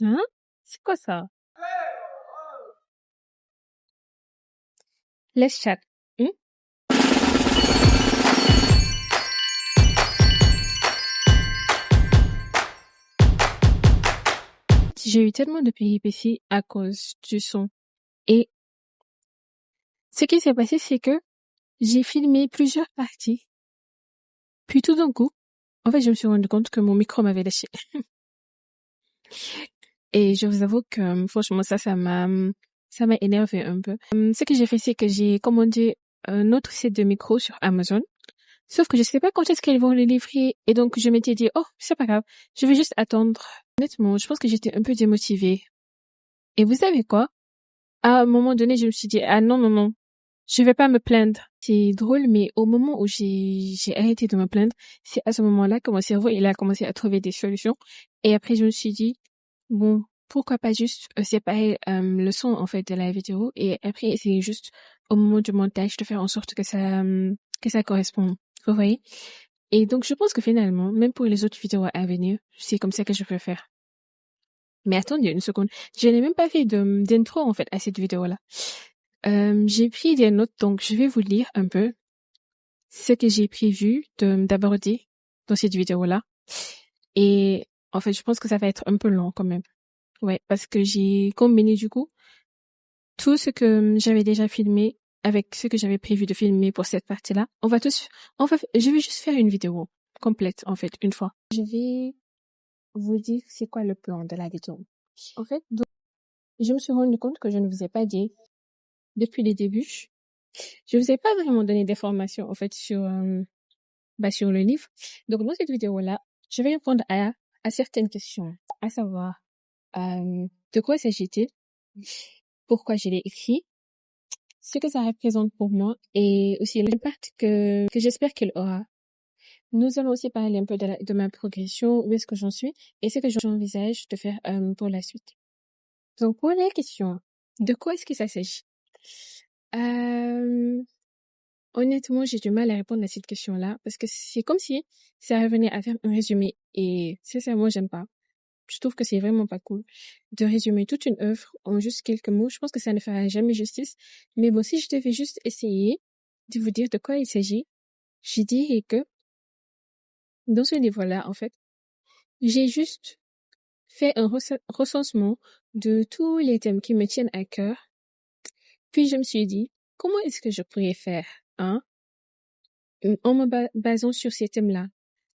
Hein? C'est quoi ça? Laisse chat. Hmm? J'ai eu tellement de péripéties à cause du son. Et ce qui s'est passé, c'est que j'ai filmé plusieurs parties. Puis tout d'un coup, en fait, je me suis rendu compte que mon micro m'avait lâché. Et je vous avoue que, franchement, ça m'a énervé un peu. Ce que j'ai fait, c'est que j'ai commandé un autre set de micros sur Amazon. Sauf que je sais pas quand est-ce qu'ils vont les livrer. Et donc, je m'étais dit, oh, c'est pas grave. Je vais juste attendre. Honnêtement, je pense que j'étais un peu démotivée. Et vous savez quoi? À un moment donné, je me suis dit, ah non, non, non. Je vais pas me plaindre. C'est drôle, mais au moment où j'ai arrêté de me plaindre, c'est à ce moment-là que mon cerveau, il a commencé à trouver des solutions. Et après, je me suis dit, bon, pourquoi pas juste séparer le son, en fait, de la vidéo et après essayer juste au moment du montage de faire en sorte que ça corresponde. Vous voyez? Et donc, je pense que finalement, même pour les autres vidéos à venir, c'est comme ça que je peux faire. Mais attendez une seconde. Je n'ai même pas fait d'intro, en fait, à cette vidéo-là. J'ai pris des notes, donc je vais vous lire un peu ce que j'ai prévu d'aborder dans cette vidéo-là. Et en fait, je pense que ça va être un peu long quand même. Ouais, parce que j'ai combiné du coup tout ce que j'avais déjà filmé avec ce que j'avais prévu de filmer pour cette partie-là. Je vais juste faire une vidéo complète en fait, une fois. Je vais vous dire c'est quoi le plan de la vidéo. En fait, donc, je me suis rendu compte que je ne vous ai pas dit depuis les débuts. Je vous ai pas vraiment donné d'informations en fait sur le livre. Donc dans cette vidéo-là, je vais répondre à certaines questions, à savoir de quoi s'agit-il, pourquoi je l'ai écrit, ce que ça représente pour moi et aussi l'impact que j'espère qu'il aura. Nous allons aussi parler un peu de ma progression, où est-ce que j'en suis et ce que j'envisage de faire pour la suite. Donc pour les questions, de quoi est-ce que ça s'agit? Euh, Honnêtement, j'ai du mal à répondre à cette question-là parce que c'est comme si ça revenait à faire un résumé et sincèrement, j'aime pas. Je trouve que c'est vraiment pas cool de résumer toute une œuvre en juste quelques mots. Je pense que ça ne fera jamais justice. Mais bon, si je devais juste essayer de vous dire de quoi il s'agit, je dirais que dans ce livre-là, en fait, j'ai juste fait un recensement de tous les thèmes qui me tiennent à cœur. Puis je me suis dit, comment est-ce que je pourrais faire, hein, en me basant sur ces thèmes-là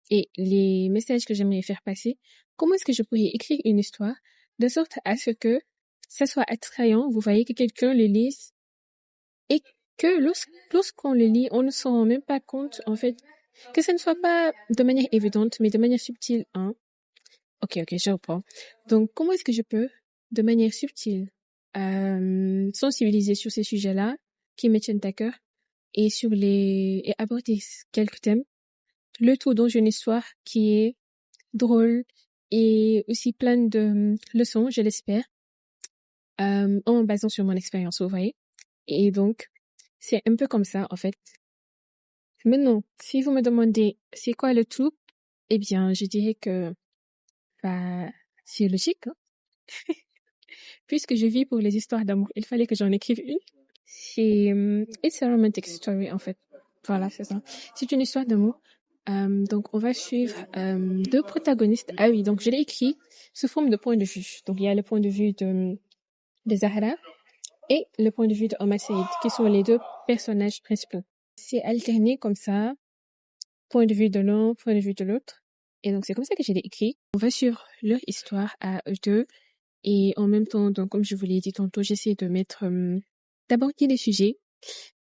et les messages que j'aimerais faire passer, comment est-ce que je pourrais écrire une histoire de sorte à ce que ça soit attrayant, vous voyez, que quelqu'un le lise et que lorsqu'on le lit, on ne s'en rend même pas compte, en fait, que ça ne soit pas de manière évidente, mais de manière subtile, hein. Ok, je reprends. Donc, comment est-ce que je peux, de manière subtile, sensibiliser sur ces sujets-là qui me tiennent à cœur et aborder quelques thèmes, le tout dans une histoire qui est drôle et aussi pleine de leçons, je l'espère, en me basant sur mon expérience, vous voyez. Et donc, c'est un peu comme ça, en fait. Maintenant, si vous me demandez c'est quoi le tout, eh bien, je dirais que bah, c'est logique, hein. Puisque je vis pour les histoires d'amour, il fallait que j'en écrive une. C'est It's a romantic story, en fait. Voilà, c'est ça. C'est une histoire d'amour. Donc, on va suivre deux protagonistes. Ah oui, donc je l'ai écrit sous forme de point de vue. Donc, il y a le point de vue de Zahra et le point de vue de Omar Saïd, qui sont les deux personnages principaux. C'est alterné comme ça, point de vue de l'un, point de vue de l'autre. Et donc, c'est comme ça que je l'ai écrit. On va suivre leur histoire à eux deux. Et en même temps, donc, comme je vous l'ai dit tantôt, j'essaie de d'aborder les sujets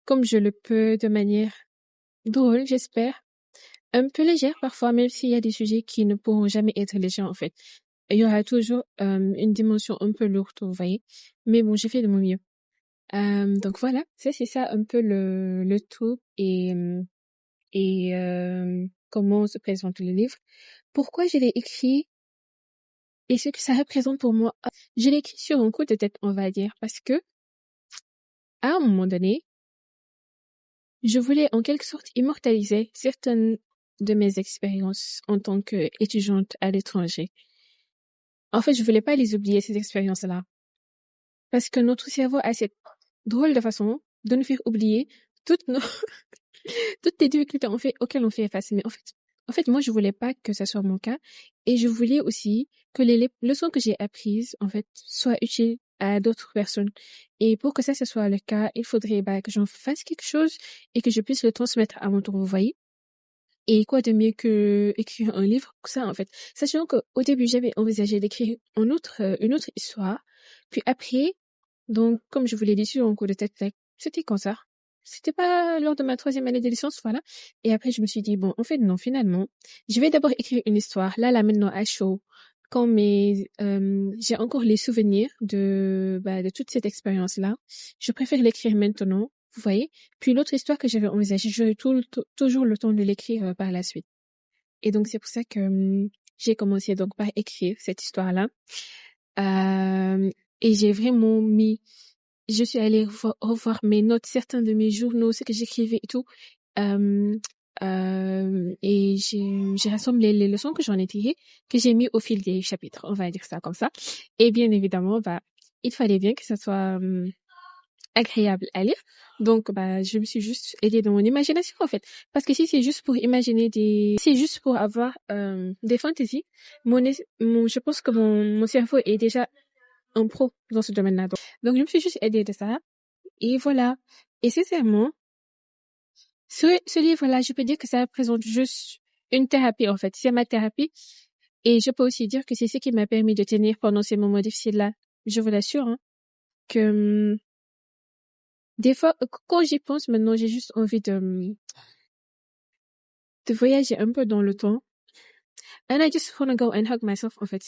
comme je le peux de manière drôle, j'espère. Un peu légère parfois, même s'il y a des sujets qui ne pourront jamais être légers, en fait. Il y aura toujours une dimension un peu lourde, vous voyez. Mais bon, j'ai fait de mon mieux. Donc voilà, c'est ça un peu le tout et comment se présente le livre. Pourquoi je l'ai écrit et ce que ça représente pour moi. Je l'ai écrit sur un coup de tête, on va dire, parce que à un moment donné, je voulais en quelque sorte immortaliser certaines de mes expériences en tant qu'étudiante à l'étranger. En fait, je voulais pas les oublier, ces expériences-là. Parce que notre cerveau a cette drôle de façon de nous faire oublier toutes nos, toutes les difficultés auxquelles on fait face. Mais en fait, moi, je voulais pas que ça soit mon cas. Et je voulais aussi que les leçons que j'ai apprises, en fait, soient utiles à d'autres personnes. Et pour que ça soit le cas, il faudrait, que j'en fasse quelque chose et que je puisse le transmettre à mon tour, vous voyez. Et quoi de mieux que écrire un livre pour ça, en fait. Sachant qu'au début, j'avais envisagé d'écrire une autre histoire. Puis après, donc, comme je vous l'ai dit sur un cours de TED Talk, c'était quand ça? C'était pas lors de ma 3e année de licence, voilà. Et après, je me suis dit, bon, en fait, non, finalement, je vais d'abord écrire une histoire, là, maintenant, à chaud, quand j'ai encore les souvenirs de toute cette expérience-là. Je préfère l'écrire maintenant, vous voyez. Puis l'autre histoire que j'avais envisagée, j'aurai toujours le temps de l'écrire par la suite. Et donc, c'est pour ça que j'ai commencé donc par écrire cette histoire-là. Et j'ai vraiment je suis allée revoir mes notes, certains de mes journaux, ce que j'écrivais et tout. Et j'ai rassemblé les leçons que j'en ai tirées, que j'ai mis au fil des chapitres, on va dire ça comme ça. Et bien évidemment, il fallait bien que ça soit agréable à lire. Donc, je me suis juste aidée dans mon imagination, en fait. Parce que si c'est juste pour imaginer c'est juste pour avoir des fantaisies, je pense que mon cerveau est déjà un pro dans ce domaine-là. Donc, je me suis juste aidée de ça. Et voilà. Et sincèrement, ce livre-là, je peux dire que ça représente juste une thérapie, en fait. C'est ma thérapie. Et je peux aussi dire que c'est ce qui m'a permis de tenir pendant ces moments difficiles-là. Je vous l'assure, hein, que des fois, quand j'y pense maintenant, j'ai juste envie de voyager un peu dans le temps. And I just wanna go and hug myself, en fait.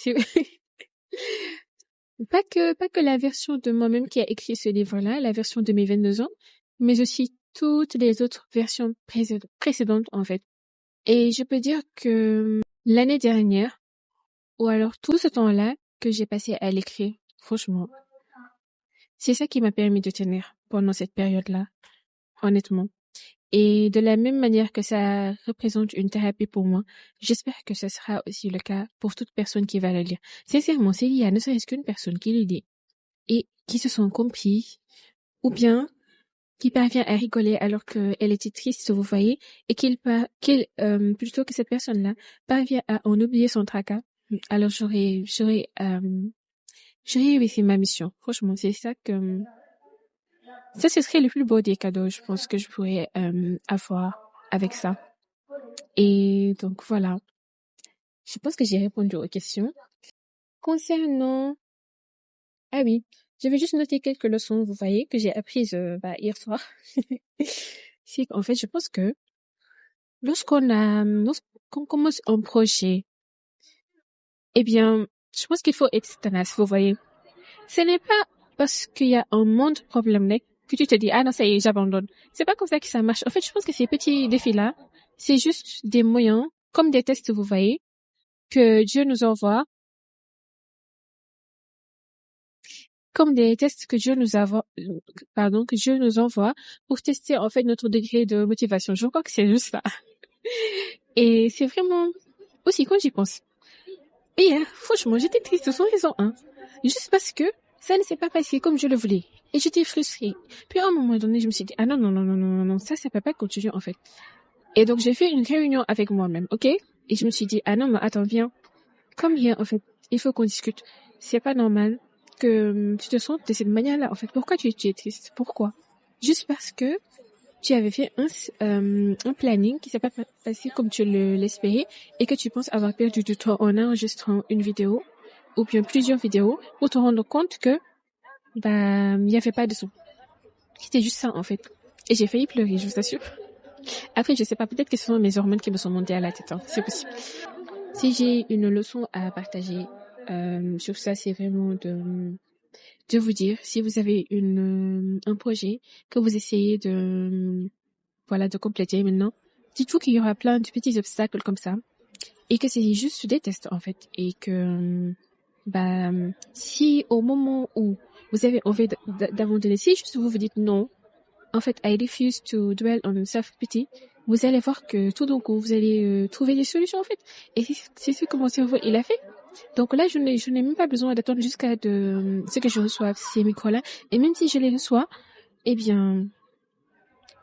Pas que la version de moi-même qui a écrit ce livre-là, la version de mes 22 ans, mais aussi toutes les autres versions précédentes, en fait. Et je peux dire que l'année dernière, ou alors tout ce temps-là que j'ai passé à l'écrire, franchement, c'est ça qui m'a permis de tenir pendant cette période-là, honnêtement. Et de la même manière que ça représente une thérapie pour moi, j'espère que ce sera aussi le cas pour toute personne qui va le lire. Sincèrement, s'il y a ne serait-ce qu'une personne qui le lit et qui se sent compris, ou bien qui parvient à rigoler alors qu'elle était triste, vous voyez, et plutôt que cette personne-là parvient à en oublier son tracas, alors j'aurais réussi ma mission. Franchement, c'est ça ça, ce serait le plus beau des cadeaux, je pense, que je pourrais avoir avec ça. Et donc, voilà. Je pense que j'ai répondu aux questions. Concernant... Ah oui, je vais juste noter quelques leçons, vous voyez, que j'ai apprises hier soir. C'est qu'en fait, je pense que lorsqu'on commence un projet, eh bien, je pense qu'il faut être tenace, vous voyez. Ce n'est pas parce qu'il y a un monde problème que tu te dis, ah non, ça y est, j'abandonne. C'est pas comme ça que ça marche. En fait, je pense que ces petits défis-là, c'est juste des moyens, comme des tests, vous voyez, que Dieu nous envoie, comme des tests que Dieu nous envoie pour tester, en fait, notre degré de motivation. Je crois que c'est juste ça. Et c'est vraiment, aussi, quand j'y pense. Hier, franchement, j'étais triste sans raison, hein. Juste parce que ça ne s'est pas passé comme je le voulais. Et j'étais frustrée. Puis à un moment donné, je me suis dit, ah non, non, non, non, non, non, ça peut pas continuer, en fait. Et donc, j'ai fait une réunion avec moi-même, ok? Et je me suis dit, ah non, mais attends, viens. Comme hier, en fait, il faut qu'on discute. C'est pas normal que tu te sentes de cette manière-là, en fait. Pourquoi tu es triste? Pourquoi? Juste parce que tu avais fait un planning qui s'est pas passé comme tu l'espérais et que tu penses avoir perdu du temps en enregistrant une vidéo ou bien plusieurs vidéos pour te rendre compte que il y avait pas de son. C'était juste ça, en fait. Et j'ai failli pleurer, je vous assure. Après, je sais pas, peut-être que ce sont mes hormones qui me sont montées à la tête, hein. C'est possible. Si j'ai une leçon à partager sur ça, c'est vraiment de vous dire, si vous avez un projet que vous essayez de compléter maintenant, dites-vous qu'il y aura plein de petits obstacles comme ça et que c'est juste des tests, en fait, et que si au moment où vous avez envie d'abandonner, si juste vous dites non, en fait, I refuse to dwell on self-pity, vous allez voir que tout d'un coup, vous allez trouver des solutions, en fait. Et c'est ce que mon cerveau, il a fait. Donc là, je n'ai même pas besoin d'attendre jusqu'à ce que je reçoive ces micros-là. Et même si je les reçois, eh bien,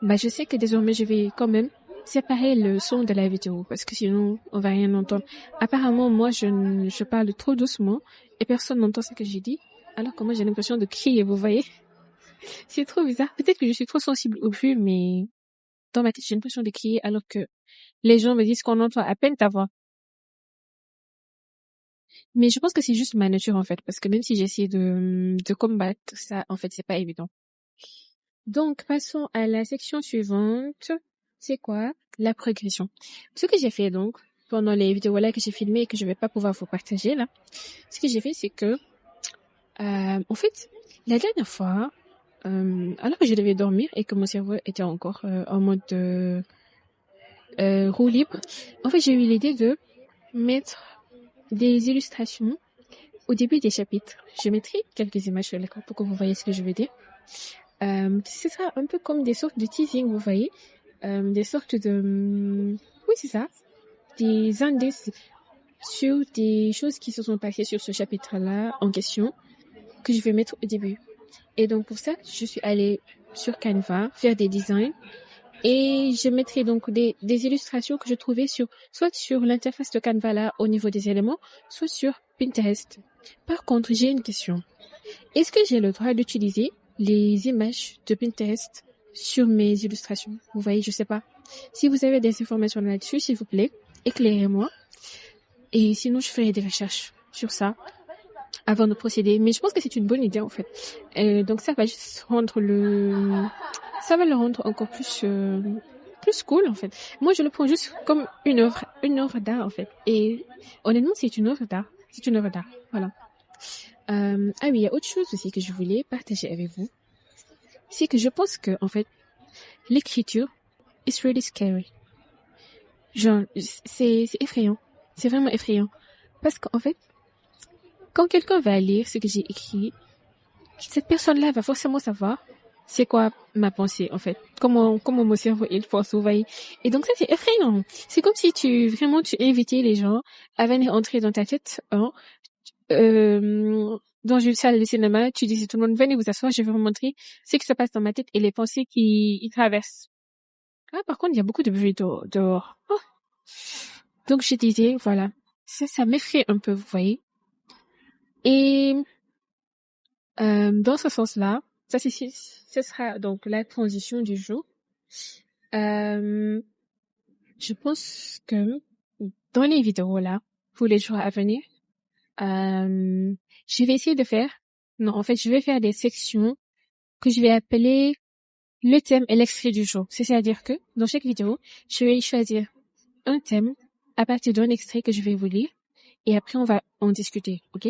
bah, je sais que désormais, je vais quand même séparer le son de la vidéo parce que sinon, on va rien entendre. Apparemment, moi, je parle trop doucement et personne n'entend ce que j'ai dit. Alors que moi, j'ai l'impression de crier, vous voyez? C'est trop bizarre. Peut-être que je suis trop sensible au bruit, mais dans ma tête, j'ai l'impression de crier alors que les gens me disent qu'on entend à peine ta voix. Mais je pense que c'est juste ma nature, en fait, parce que même si j'essaie de combattre ça, en fait, c'est pas évident. Donc, passons à la section suivante. C'est quoi? La progression. Ce que j'ai fait, donc, pendant les vidéos là que j'ai filmées et que je vais pas pouvoir vous partager, là, ce que j'ai fait, c'est que, en fait, la dernière fois, alors que je devais dormir et que mon cerveau était encore en mode roue libre, en fait, j'ai eu l'idée de mettre des illustrations au début des chapitres. Je mettrai quelques images sur l'écran pour que vous voyez ce que je veux dire. Ce sera un peu comme des sortes de teasing, vous voyez, des sortes de, oui, c'est ça, des indices sur des choses qui se sont passées sur ce chapitre-là en question que je vais mettre au début. Et donc pour ça, je suis allée sur Canva faire des designs et je mettrai donc des illustrations que je trouvais soit sur l'interface de Canva là au niveau des éléments, soit sur Pinterest. Par contre, j'ai une question. Est-ce que j'ai le droit d'utiliser les images de Pinterest sur mes illustrations? Vous voyez, je sais pas. Si vous avez des informations là-dessus, s'il vous plaît, éclairez-moi. Et sinon, je ferai des recherches sur ça avant de procéder. Mais je pense que c'est une bonne idée, en fait. Donc ça va juste ça va le rendre encore plus cool, en fait. Moi, je le prends juste comme une œuvre d'art, en fait. Et honnêtement, c'est une œuvre d'art. C'est une œuvre d'art. Voilà. Ah oui, il y a autre chose aussi que je voulais partager avec vous. C'est que je pense que, en fait, l'écriture is really scary. Genre, c'est effrayant. C'est vraiment effrayant. Parce qu'en fait, quand quelqu'un va lire ce que j'ai écrit, cette personne-là va forcément savoir c'est quoi ma pensée, en fait. Comment mon cerveau il pense, vous voyez. Et donc ça, c'est effrayant. C'est comme si tu invitais les gens à venir entrer dans ta tête, hein, dans une salle de cinéma, tu disais tout le monde, venez vous asseoir, je vais vous montrer ce qui se passe dans ma tête et les pensées qui y traversent. Ah, par contre, il y a beaucoup de bruit dehors. Oh. Donc, je disais, voilà. Ça m'effraie un peu, vous voyez. Et, dans ce sens-là, ce sera donc la transition du jour. Je pense que dans les vidéos là, pour les jours à venir, je vais essayer de faire, non, en fait, je vais faire des sections que je vais appeler le thème et l'extrait du jour. C'est-à-dire que dans chaque vidéo, je vais choisir un thème à partir d'un extrait que je vais vous lire et après on va en discuter, ok?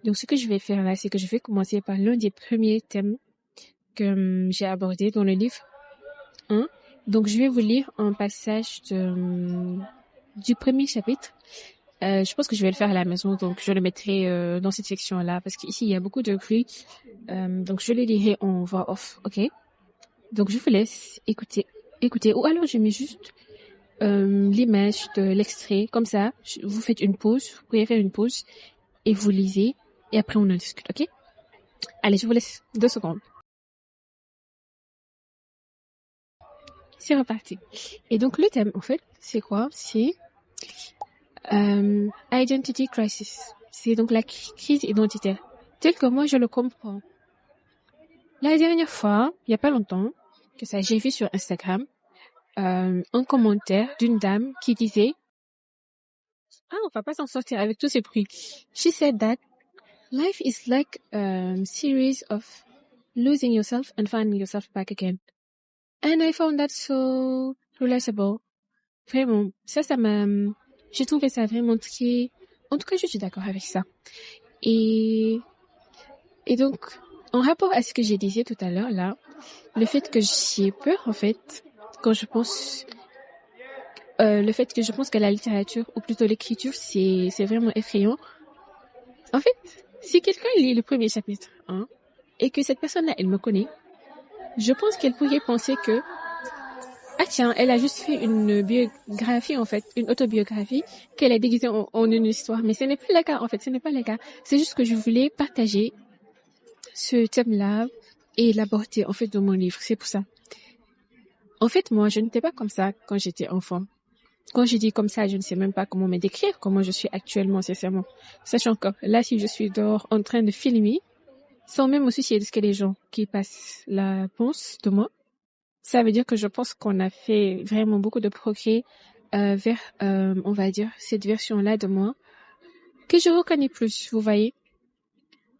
Donc ce que je vais faire là, c'est que je vais commencer par l'un des premiers thèmes que j'ai abordé dans le livre 1. Donc je vais vous lire un passage du premier chapitre. Je pense que je vais le faire à la maison, donc je le mettrai dans cette section-là parce qu'ici il y a beaucoup de bruit. Donc je le lirai en voix off, ok? Donc je vous laisse écouter. Ou alors je mets juste l'image de l'extrait. Comme ça, vous faites une pause, vous pouvez faire une pause et vous lisez et après on en discute, ok? Allez, je vous laisse 2 secondes. C'est reparti. Et donc le thème, en fait, c'est quoi? C'est Identity Crisis. C'est donc la crise identitaire, tel que moi je le comprends. La dernière fois, il y a pas longtemps, que ça, j'ai vu sur Instagram un commentaire d'une dame qui disait on va pas s'en sortir avec tous ces bruits. She said that life is like a series of losing yourself and finding yourself back again. And I found that so relatable. Vraiment, j'ai trouvé ça vraiment très, en tout cas, je suis d'accord avec ça. Et donc, en rapport à ce que j'ai dit tout à l'heure, là, le fait que j'ai peur, en fait, quand je pense, le fait que je pense que la littérature, ou plutôt l'écriture, c'est vraiment effrayant. En fait, si quelqu'un lit le premier chapitre, hein, et que cette personne-là, elle me connaît, je pense qu'elle pourrait penser que Ah tiens, elle a juste fait une biographie en fait, une autobiographie qu'elle a déguisée en une histoire. Mais ce n'est pas le cas en fait, ce n'est pas le cas. C'est juste que je voulais partager ce thème-là et l'aborder en fait dans mon livre. C'est pour ça. En fait, moi, je n'étais pas comme ça quand j'étais enfant. Quand je dis comme ça, je ne sais même pas comment me décrire, comment je suis actuellement, sincèrement. Sachant que là, si je suis dehors en train de filmer, sans même me soucier de ce que les gens qui passent là pensent de moi, ça veut dire que je pense qu'on a fait vraiment beaucoup de progrès vers, on va dire, cette version-là de moi que je reconnais plus, vous voyez.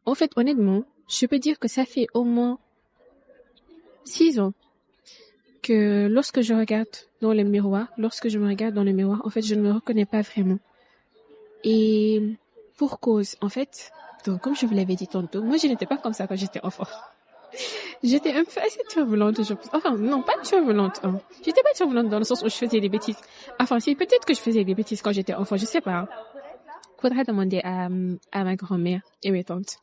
En fait, honnêtement, je peux dire que ça fait au moins 6 ans que lorsque je regarde dans le miroir, lorsque je me regarde dans le miroir, en fait, je ne me reconnais pas vraiment. Et pour cause, en fait, donc comme je vous l'avais dit tantôt, moi je n'étais pas comme ça quand j'étais enfant. J'étais un peu assez turbulente, je pense. Enfin, non, pas turbulente. Hein. J'étais pas turbulente dans le sens où je faisais des bêtises. Enfin, si, peut-être que je faisais des bêtises quand j'étais enfant, je sais pas. Faudra demander à ma grand-mère et mes tantes.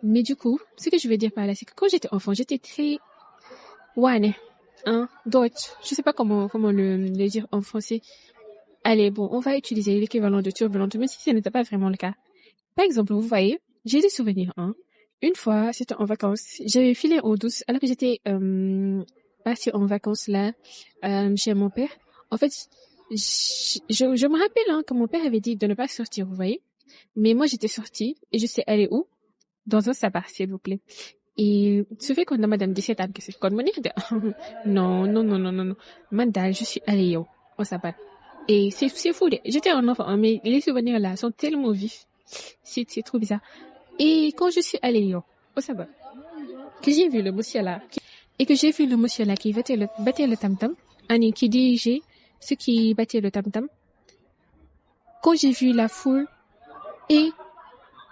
Mais du coup, ce que je veux dire par là, c'est que quand j'étais enfant, j'étais très wane, hein, Deutsch. Je sais pas comment le dire en français. Allez, bon, on va utiliser l'équivalent de turbulente, même si ce n'était pas vraiment le cas. Par exemple, vous voyez, j'ai des souvenirs, hein. Une fois, c'était en vacances. J'avais filé en douce alors que j'étais partie en vacances là chez mon père. En fait, je me rappelle hein, que mon père avait dit de ne pas sortir, vous voyez. Mais moi, j'étais sortie et je sais aller où? Dans un sabbat, s'il vous plaît. Et ce fait qu'on a madame 17 ans, que c'est comme mon non, non, non, non, non, non. Mandal, je suis allée au sabbat. Et c'est fou, j'étais un enfant, hein, mais les souvenirs là sont tellement vifs. C'est trop bizarre. Et quand je suis allée au sabbat, que j'ai vu le monsieur là, et que j'ai vu le monsieur là qui battait le tam-tam, qui dirigeait ceux qui battaient le tam-tam, quand j'ai vu la foule, et,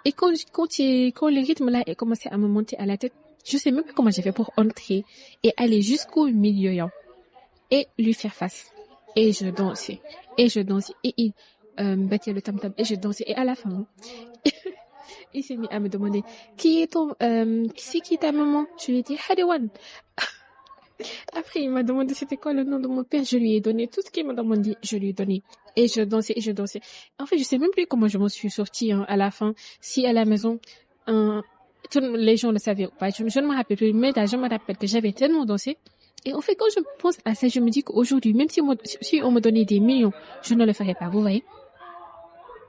et quand le rythme là a commencé à me monter à la tête, je sais même pas comment j'ai fait pour entrer et aller jusqu'au milieu, et lui faire face. Et je dansais, et il battait le tam-tam, et je dansais, et à la fin, il s'est mis à me demander c'est qui ta maman? Je lui ai dit Hadiwan. Après, il m'a demandé c'était quoi le nom de mon père. Je lui ai donné tout ce qu'il m'a demandé. Je lui ai donné. Et je dansais, et je dansais. En fait, je sais même plus comment je m'en suis sortie à la fin. Si à la maison, euh, les gens le savaient ou pas. Je ne me rappelle plus. Mais là, je me rappelle que j'avais tellement dansé. Et en fait, quand je pense à ça, je me dis qu'aujourd'hui, même si on me donnait des millions, je ne le ferais pas. Vous voyez?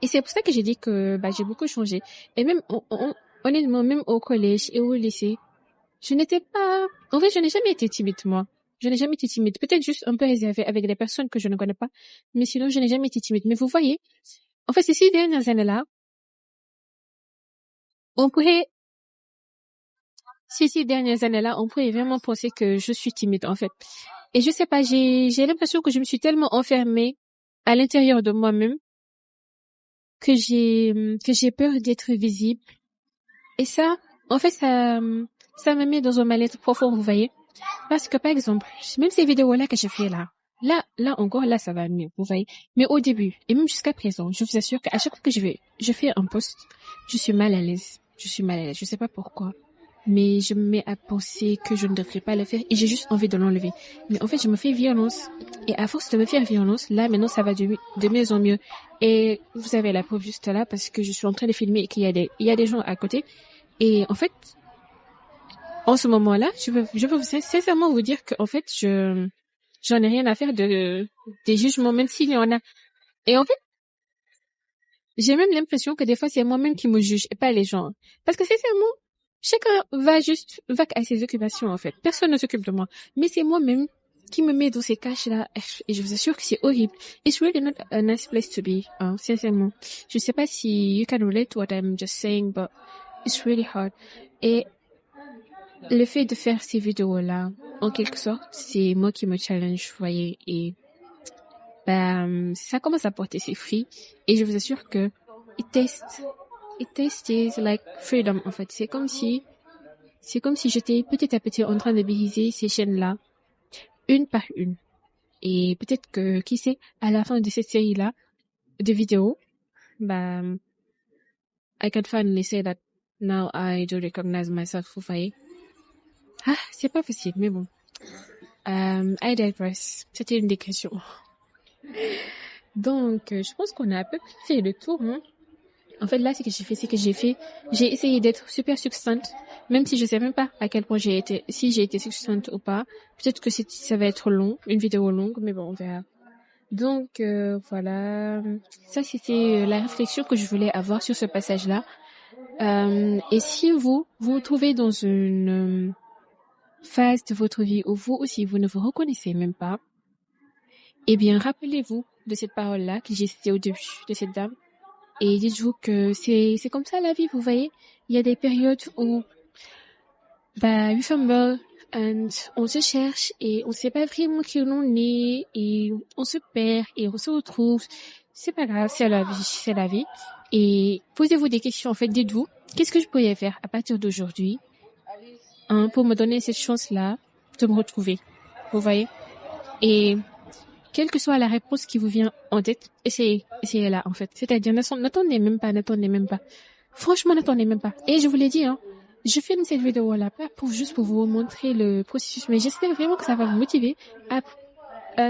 Et c'est pour ça que j'ai dit que j'ai beaucoup changé. Et même, honnêtement, même au collège et au lycée, je n'étais pas... En fait, je n'ai jamais été timide, moi. Je n'ai jamais été timide. Peut-être juste un peu réservée avec des personnes que je ne connais pas. Mais sinon, je n'ai jamais été timide. Mais vous voyez, en fait, ces 6 dernières années-là, on pourrait... Ces 6 dernières années-là, on pourrait vraiment penser que je suis timide, en fait. Et je sais pas, j'ai l'impression que je me suis tellement enfermée à l'intérieur de moi-même que j'ai peur d'être visible. Et ça, en fait, ça me met dans un mal-être profond, vous voyez. Parce que, par exemple, même ces vidéos-là que je fais là encore, là, ça va mieux, vous voyez. Mais au début, et même jusqu'à présent, je vous assure qu'à chaque fois que je fais un post, je suis mal à l'aise. Je suis mal à l'aise. Je sais pas pourquoi. Mais je me mets à penser que je ne devrais pas le faire et j'ai juste envie de l'enlever. Mais en fait, je me fais violence. Et à force de me faire violence, là, maintenant, ça va de mieux en mieux. Et vous avez la preuve juste là parce que je suis en train de filmer et il y a des gens à côté. Et en fait, en ce moment-là, je peux sincèrement vous dire qu'en fait, j'en ai rien à faire des jugements, même s'il y en a. Et en fait, j'ai même l'impression que des fois, c'est moi-même qui me juge et pas les gens. Parce que sincèrement, chacun va à ses occupations, en fait. Personne ne s'occupe de moi. Mais c'est moi-même qui me met dans ces caches-là. Et je vous assure que c'est horrible. It's really not a nice place to be, hein, sincèrement. Je sais pas si you can relate to what I'm just saying, but it's really hard. Et le fait de faire ces vidéos-là, en quelque sorte, c'est moi qui me challenge, vous voyez, et ça commence à porter ses fruits, et je vous assure que it tastes like freedom, en fait. C'est comme si j'étais petit à petit en train de briser ces chaînes-là, une par une. Et peut-être que, qui sait, à la fin de cette série-là, de vidéos, I can finally say that now I do recognize myself, vous voyez. Ah, c'est pas facile, mais bon. I digress. C'était une digression. Donc, je pense qu'on a à peu près fait le tour, hein. En fait, là, ce que j'ai fait, j'ai essayé d'être super succincte, même si je sais même pas à quel point si j'ai été succincte ou pas. Peut-être que ça va être long, une vidéo longue, mais bon, on verra. Donc, voilà. Ça, c'était la réflexion que je voulais avoir sur ce passage-là. Et si vous trouvez dans une phase de votre vie où vous aussi, vous ne vous reconnaissez même pas, eh bien, rappelez-vous de cette parole-là que j'ai citée au début de cette dame. Et dites-vous que c'est comme ça la vie, vous voyez. Il y a des périodes où, we fumble, and on se cherche et on sait pas vraiment qui l'on est et on se perd et on se retrouve. C'est pas grave, c'est la vie, c'est la vie. Et posez-vous des questions, en fait, dites-vous, qu'est-ce que je pourrais faire à partir d'aujourd'hui, pour me donner cette chance-là de me retrouver, vous voyez. Et quelle que soit la réponse qui vous vient en tête, essayez-la, en fait. C'est-à-dire, n'attendez même pas. Franchement, n'attendez même pas. Et je vous l'ai dit, hein, je filme cette vidéo-là pas juste pour vous montrer le processus, mais j'espère vraiment que ça va vous motiver à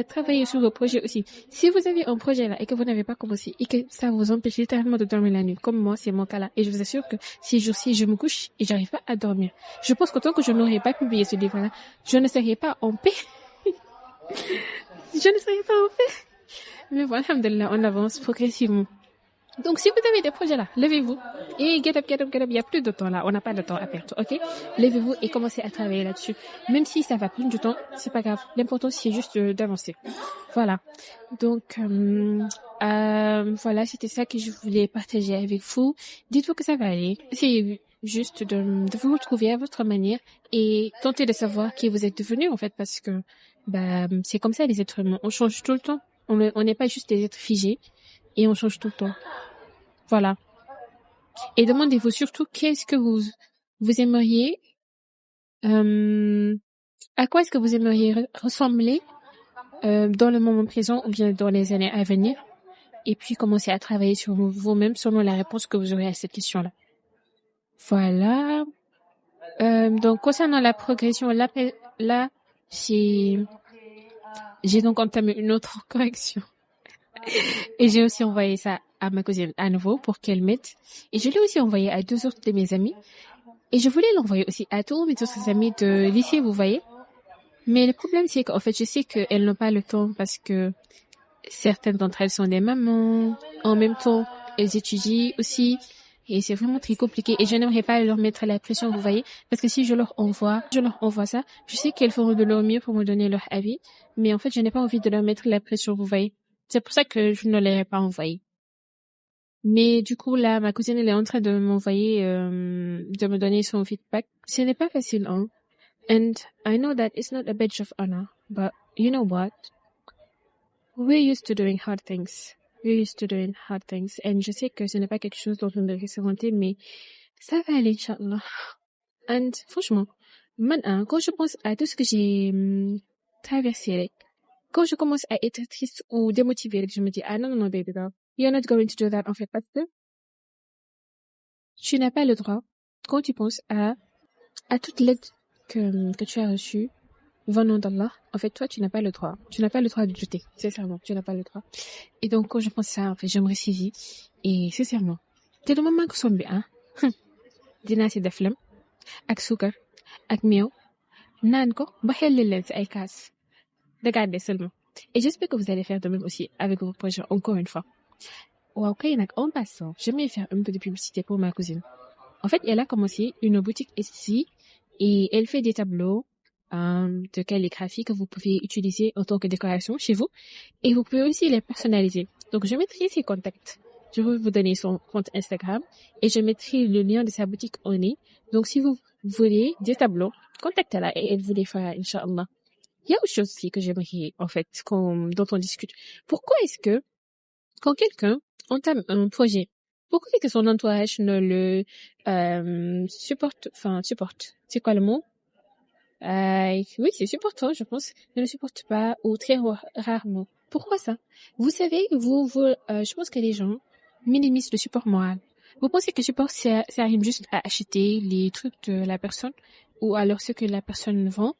travailler sur vos projets aussi. Si vous avez un projet là et que vous n'avez pas commencé et que ça vous empêche littéralement de dormir la nuit, comme moi, c'est mon cas là, et je vous assure que ces jours-ci, je me couche et j'arrive pas à dormir. Je pense qu'autant que je n'aurais pas publié ce livre-là, je ne serais pas en paix. Je ne serais pas en paix. Mais voilà, alhamdoulilah, on avance progressivement. Donc, si vous avez des projets là, levez-vous et get up. Il n'y a plus de temps là. On n'a pas de temps à perdre, ok? Levez-vous et commencez à travailler là-dessus. Même si ça va prendre du temps, c'est pas grave. L'important, c'est juste d'avancer. Voilà. Donc, voilà, c'était ça que je voulais partager avec vous. Dites-vous que ça va aller. C'est juste de vous retrouver à votre manière et tenter de savoir qui vous êtes devenu, en fait, parce que, c'est comme ça, les êtres humains. On change tout le temps. On n'est pas juste des êtres figés et on change tout le temps. Voilà. Et demandez-vous surtout qu'est-ce que vous aimeriez, à quoi est-ce que vous aimeriez ressembler dans le moment présent ou bien dans les années à venir, et puis commencez à travailler sur vous-même selon la réponse que vous aurez à cette question-là. Voilà. Donc concernant la progression, là j'ai donc entamé une autre correction. Et j'ai aussi envoyé ça à ma cousine à nouveau pour qu'elle mette. Et je l'ai aussi envoyé à 2 autres de mes amis. Et je voulais l'envoyer aussi à tous mes autres amis de lycée, vous voyez. Mais le problème, c'est qu'en fait, je sais qu'elles n'ont pas le temps parce que certaines d'entre elles sont des mamans. En même temps, elles étudient aussi. Et c'est vraiment très compliqué. Et je n'aimerais pas leur mettre la pression, vous voyez. Parce que si je leur envoie ça, je sais qu'elles feront de leur mieux pour me donner leur avis. Mais en fait, je n'ai pas envie de leur mettre la pression, vous voyez. C'est pour ça que je ne l'ai pas envoyé. Mais du coup, là, ma cousine, elle est en train de m'envoyer, de me donner son feedback. Ce n'est pas facile, hein. And I know that it's not a badge of honor, but you know what? We're used to doing hard things. And je sais que ce n'est pas quelque chose dont on devrait se vanter, mais ça va aller, Inch'Allah. And franchement, maintenant, quand je pense à tout ce que j'ai traversé, quand je commence à être triste ou démotivée, je me dis, ah non, baby girl, you're not going to do that, en fait, parce que tu n'as pas le droit, quand tu penses à toute l'aide que tu as reçue venant d'Allah, en fait, toi, tu n'as pas le droit. Tu n'as pas le droit de douter. Sincèrement, tu n'as pas le droit. Et donc, quand je pense à ça, en fait, je me ressaisis. Et sincèrement, te le moment que son bi, hein, dinaa si def lem, ak suukar, ak meew, naan ko, ba xelli leen si ay kaas. Regardez seulement. Et j'espère que vous allez faire de même aussi avec vos projets, encore une fois. Waaw kay nag, en passant, j'aimerais faire un peu de publicité pour ma cousine. En fait, elle a commencé une boutique ici et elle fait des tableaux de calligraphie que vous pouvez utiliser en tant que décoration chez vous et vous pouvez aussi les personnaliser. Donc, je mettrai ses contacts. Je vais vous donner son compte Instagram et je mettrai le lien de sa boutique en ligne. Donc, si vous voulez des tableaux, contactez-la et elle vous les fera, Inch'Allah. Il y a autre chose aussi que j'aimerais, en fait, dont on discute. Pourquoi est-ce que, quand quelqu'un entame un projet, pourquoi est-ce que son entourage ne le supporte, c'est quoi le mot? Oui, c'est supportant, je pense. Ne le supporte pas ou très rarement. Pourquoi ça? Vous savez, je pense que les gens minimisent le support moral. Vous pensez que le support, ça arrive juste à acheter les trucs de la personne ou alors ce que la personne vend?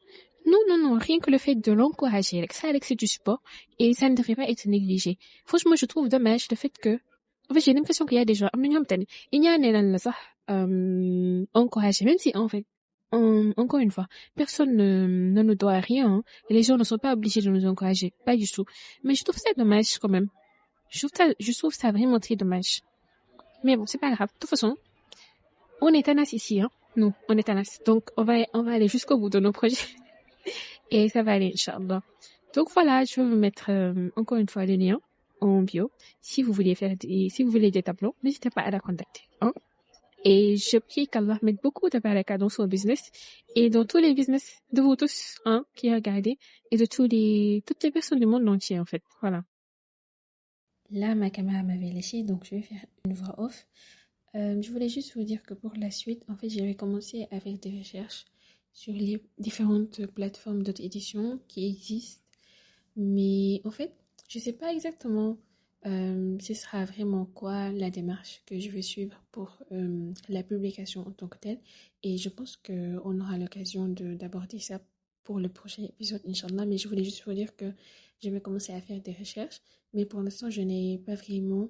Non, non, non, rien que le fait de l'encourager, ça, Alex, c'est du sport et ça ne devrait pas être négligé. Franchement, je trouve dommage le fait que, en fait, j'ai l'impression qu'il y a des gens, il y a un ça, encourager, même si, en fait, encore une fois, personne ne nous doit rien, hein. Les gens ne sont pas obligés de nous encourager, pas du tout. Mais je trouve ça dommage quand même. Je trouve ça vraiment très dommage. Mais bon, c'est pas grave. De toute façon, on est tenace ici, hein. Nous, on est tenace. Donc, on va aller jusqu'au bout de nos projets. Et ça va aller, Inch'Allah. Donc voilà, je vais vous mettre encore une fois le lien en bio. Si vous voulez des tableaux, n'hésitez pas à la contacter, hein. Et je prie qu'Allah mette beaucoup de baraka dans son business et dans tous les business de vous tous, hein, qui regardez et de toutes les personnes du monde entier, en fait. Voilà. Là, ma caméra m'avait laissé, donc je vais faire une voix off. Je voulais juste vous dire que pour la suite, en fait, j'avais commencé à faire des recherches sur les différentes plateformes d'auto-édition qui existent. Mais en fait, je sais pas exactement ce sera vraiment quoi la démarche que je vais suivre pour la publication en tant que telle. Et je pense qu'on aura l'occasion d'aborder ça pour le prochain épisode, Inch'Allah. Mais je voulais juste vous dire que je vais commencer à faire des recherches. Mais pour l'instant, je n'ai pas vraiment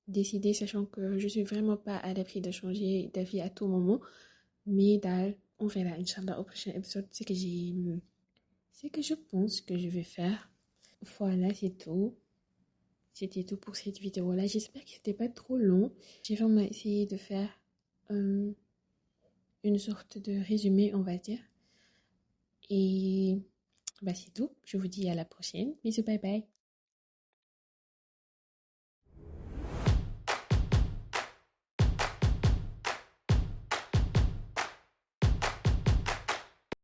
décidé, sachant que je suis vraiment pas à l'abri de changer d'avis à tout moment. Mais on verra, Inch'Allah, au prochain épisode, c'est que je pense que je vais faire. Voilà, c'est tout. C'était tout pour cette vidéo-là. J'espère que c'était pas trop long. J'ai vraiment essayé de faire euh, une sorte de résumé, on va dire. Et bah, c'est tout. Je vous dis à la prochaine. Bisous, bye bye.